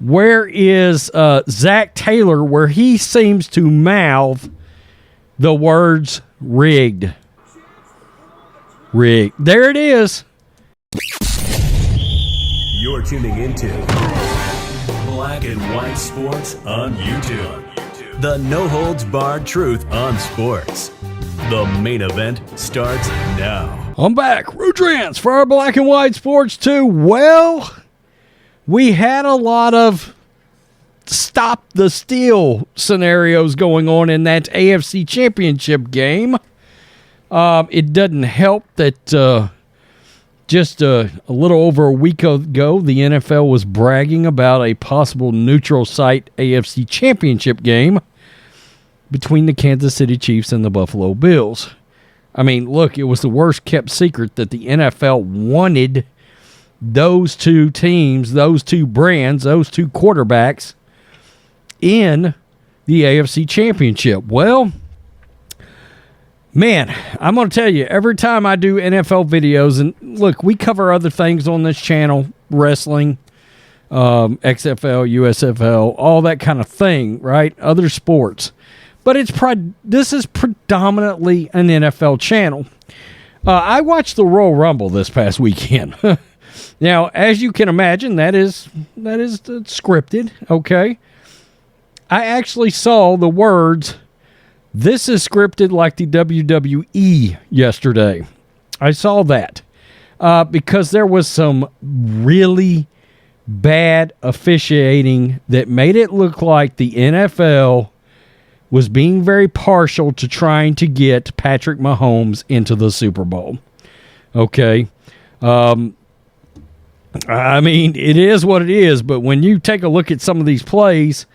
Where is Zach Taylor, where he seems to mouth the words rigged? Rigged. There it is. You're tuning into Black and White Sports on YouTube. The no-holds-barred truth on sports. The main event starts now. I'm back. Rudrance for our Black and White Sports 2. Well, we had a lot of stop the steal scenarios going on in that AFC Championship game. It doesn't help that just a little over a week ago, the NFL was bragging about a possible neutral site AFC Championship game between the Kansas City Chiefs and the Buffalo Bills. I mean, look, it was the worst kept secret that the NFL wanted those two teams, those two brands, those two quarterbacks in the AFC Championship. Well, man, I'm going to tell you, every time I do NFL videos, and look, we cover other things on this channel, wrestling, XFL, USFL, all that kind of thing, right? Other sports. But this is predominantly an NFL channel. I watched the Royal Rumble this past weekend. Now, as you can imagine, that is scripted, okay? I actually saw the words, "This is scripted like the WWE" yesterday. I saw that because there was some really bad officiating that made it look like the NFL was being very partial to trying to get Patrick Mahomes into the Super Bowl. Okay? I mean, it is what it is, but when you take a look at some of these plays,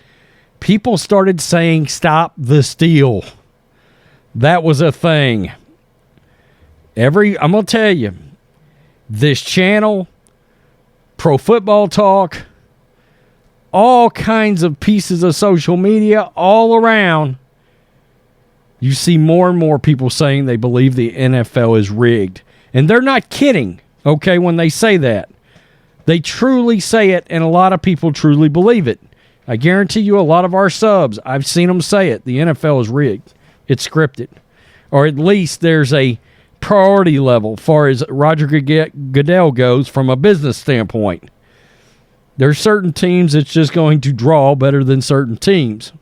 people started saying, "Stop the steal." That was a thing. I'm going to tell you, this channel, Pro Football Talk, all kinds of pieces of social media all around, you see more and more people saying they believe the NFL is rigged. And they're not kidding, okay, when they say that. They truly say it, and a lot of people truly believe it. I guarantee you a lot of our subs, I've seen them say it. The NFL is rigged. It's scripted. Or at least there's a priority level as far as Roger Goodell goes from a business standpoint. There's certain teams that's just going to draw better than certain teams.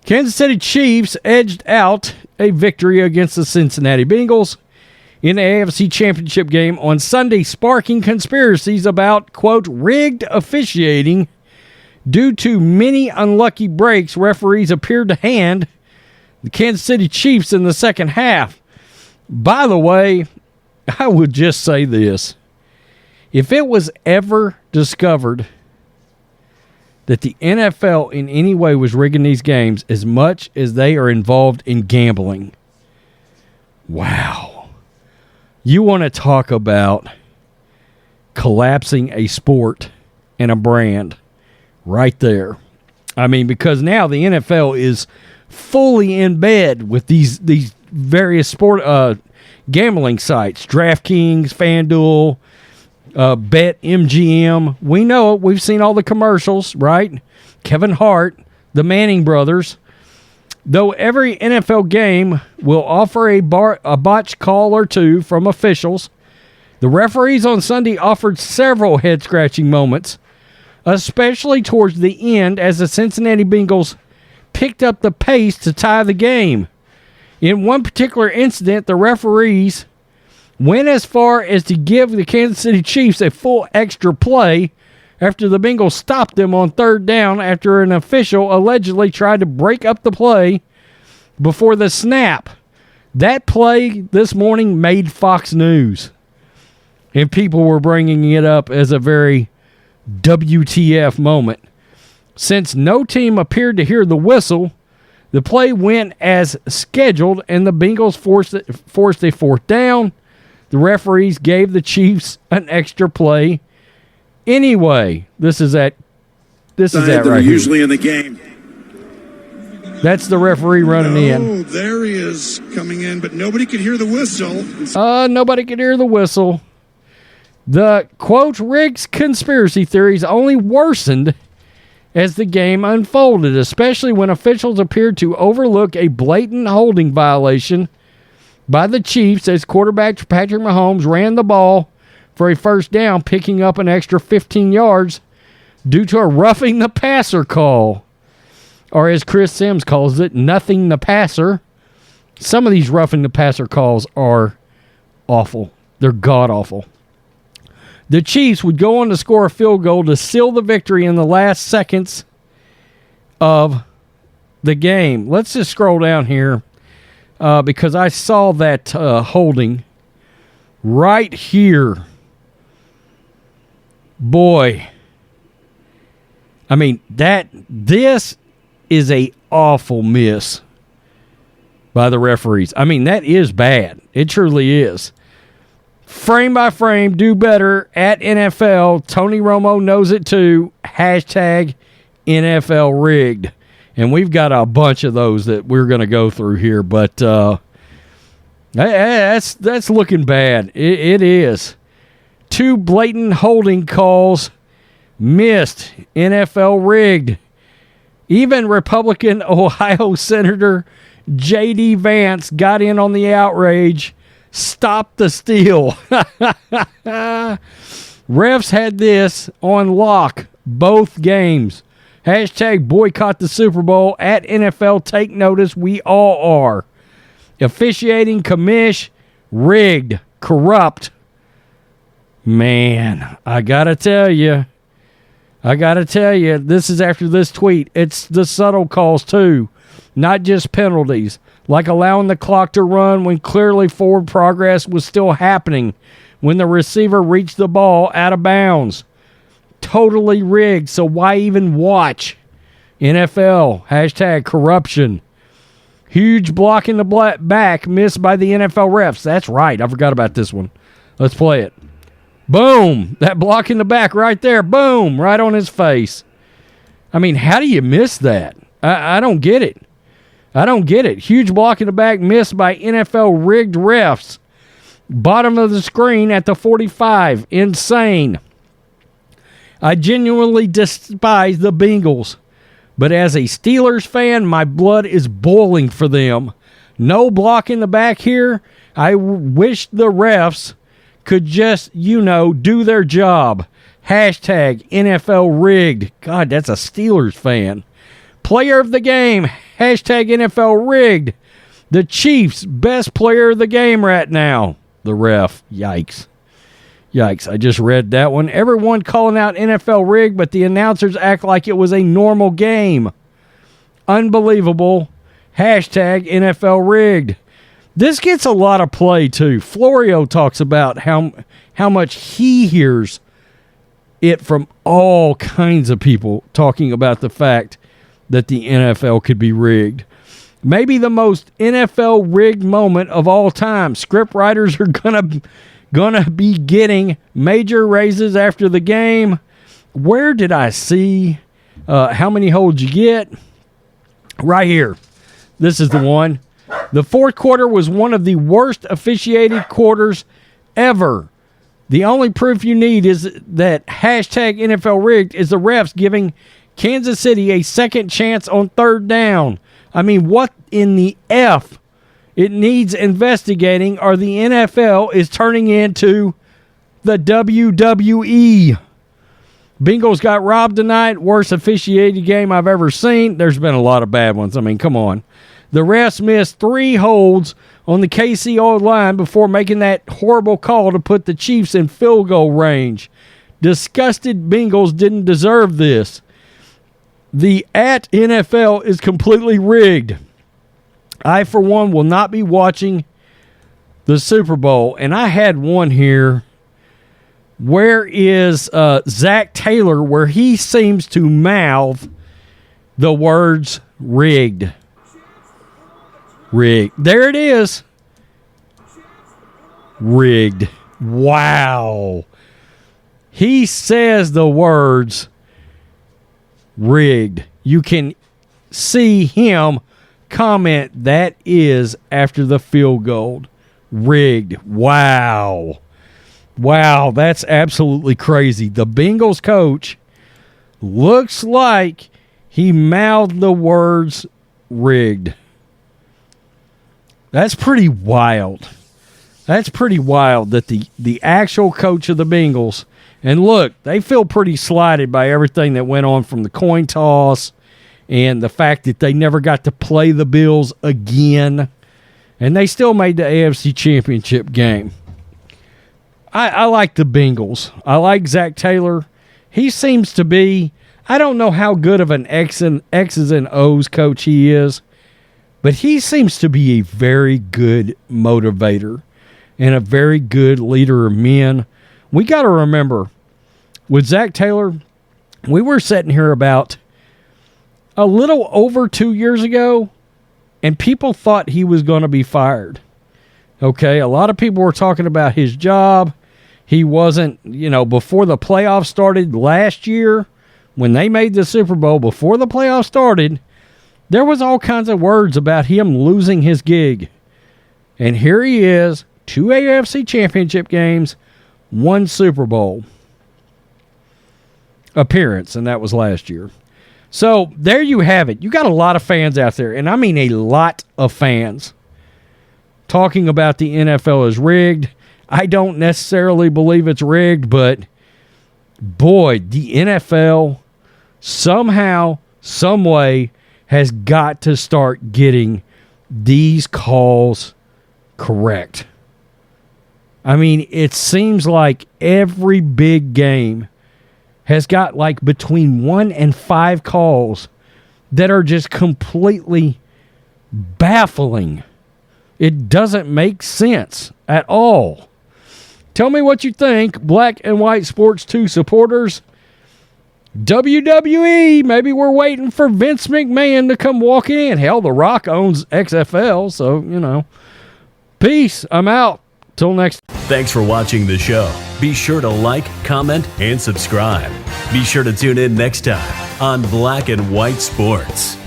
Kansas City Chiefs edged out a victory against the Cincinnati Bengals in the AFC Championship game on Sunday, sparking conspiracies about, quote, rigged officiating due to many unlucky breaks referees appeared to hand the Kansas City Chiefs in the second half. By the way, I would just say this. If it was ever discovered that the NFL in any way was rigging these games as much as they are involved in gambling, wow. You want to talk about collapsing a sport and a brand right there. I mean, because now the NFL is fully in bed with these various sport gambling sites, DraftKings, FanDuel, BetMGM. We know it. We've seen all the commercials, right? Kevin Hart, the Manning brothers. Though every NFL game will offer a botched call or two from officials, the referees on Sunday offered several head-scratching moments, especially towards the end as the Cincinnati Bengals picked up the pace to tie the game. In one particular incident, the referees went as far as to give the Kansas City Chiefs a full extra play after the Bengals stopped them on third down after an official allegedly tried to break up the play before the snap. That play this morning made Fox News, and people were bringing it up as a very WTF moment. Since no team appeared to hear the whistle, the play went as scheduled, and the Bengals forced a fourth down. The referees gave the Chiefs an extra play. Anyway, this is that right here. Usually in the game. That's the referee running in. Oh, there he is coming in, but nobody could hear the whistle. Nobody could hear the whistle. The, quote, rigged conspiracy theories only worsened as the game unfolded, especially when officials appeared to overlook a blatant holding violation by the Chiefs as quarterback Patrick Mahomes ran the ball for a first down, picking up an extra 15 yards due to a roughing the passer call. Or as Chris Sims calls it, nothing the passer. Some of these roughing the passer calls are awful. They're god-awful. The Chiefs would go on to score a field goal to seal the victory in the last seconds of the game. Let's just scroll down here because I saw that holding right here. Boy. I mean, this is a awful miss by the referees. I mean, that is bad. It truly is. Frame by frame, do better at NFL. Tony Romo knows it too. Hashtag NFL rigged. And we've got a bunch of those that we're going to go through here. But that's looking bad. It is. 2 blatant holding calls missed. NFL rigged. Even Republican Ohio Senator J.D. Vance got in on the outrage. Stop the steal. Refs had this on lock both games. Hashtag boycott the Super Bowl. At NFL, take notice. We all are. Officiating commish, rigged, corrupt. Man, I got to tell you, this is after this tweet. It's the subtle calls too, not just penalties. Like allowing the clock to run when clearly forward progress was still happening when the receiver reached the ball out of bounds. Totally rigged, so why even watch? NFL, hashtag corruption. Huge block in the back missed by the NFL refs. That's right, I forgot about this one. Let's play it. Boom, that block in the back right there. Boom, right on his face. I mean, how do you miss that? I don't get it. Huge block in the back missed by NFL rigged refs. Bottom of the screen at the 45. Insane. I genuinely despise the Bengals. But as a Steelers fan, my blood is boiling for them. No block in the back here. I wish the refs could just, do their job. Hashtag NFL rigged. God, that's a Steelers fan. Player of the game, hashtag NFL rigged. The Chiefs, best player of the game right now. The ref, yikes. I just read that one. Everyone calling out NFL rigged, but the announcers act like it was a normal game. Unbelievable. Hashtag NFL rigged. This gets a lot of play too. Florio talks about how much he hears it from all kinds of people talking about the fact that the NFL could be rigged. Maybe the most NFL rigged moment of all time. Script writers are gonna be getting major raises after the game. Where did I see how many holds you get? Right here. This is the one. The fourth quarter was one of the worst officiated quarters ever. The only proof you need is that hashtag NFL rigged is the refs giving Kansas City a second chance on third down. I mean, what in the F? It needs investigating, or the NFL is turning into the WWE. Bengals got robbed tonight. Worst officiated game I've ever seen. There's been a lot of bad ones. I mean, come on. The refs missed 3 holds on the KC line before making that horrible call to put the Chiefs in field goal range. Disgusted Bengals didn't deserve this. The at NFL is completely rigged. I, for one, will not be watching the Super Bowl. And I had one here. Where is Zach Taylor, where he seems to mouth the words rigged? Rigged. There it is. Rigged. Wow. He says the words rigged. You can see him comment that is after the field goal. Rigged. Wow. Wow, that's absolutely crazy. The Bengals coach looks like he mouthed the words rigged. That's pretty wild. That's pretty wild that the actual coach of the Bengals, and look, they feel pretty slighted by everything that went on from the coin toss and the fact that they never got to play the Bills again, and they still made the AFC Championship game. I like the Bengals. I like Zach Taylor. He seems to be, I don't know how good of an X's and O's coach he is, but he seems to be a very good motivator and a very good leader of men. We got to remember, with Zach Taylor, we were sitting here about a little over 2 years ago, and people thought he was going to be fired. Okay, a lot of people were talking about his job. He wasn't, before the playoffs started last year, when they made the Super Bowl, before the playoffs started, there was all kinds of words about him losing his gig. And here he is, 2 AFC Championship games, 1 Super Bowl appearance, and that was last year. So there you have it. You got a lot of fans out there, and I mean a lot of fans, talking about the NFL is rigged. I don't necessarily believe it's rigged, but boy, the NFL somehow, some way has got to start getting these calls correct. I mean, it seems like every big game has got like between 1 and 5 calls that are just completely baffling. It doesn't make sense at all. Tell me what you think, Black and White Sports 2 supporters. WWE, maybe we're waiting for Vince McMahon to come walking in. Hell, The Rock owns XFL, so, Peace. I'm out. Till next. Thanks for watching the show. Be sure to like, comment, and subscribe. Be sure to tune in next time on Black and White Sports.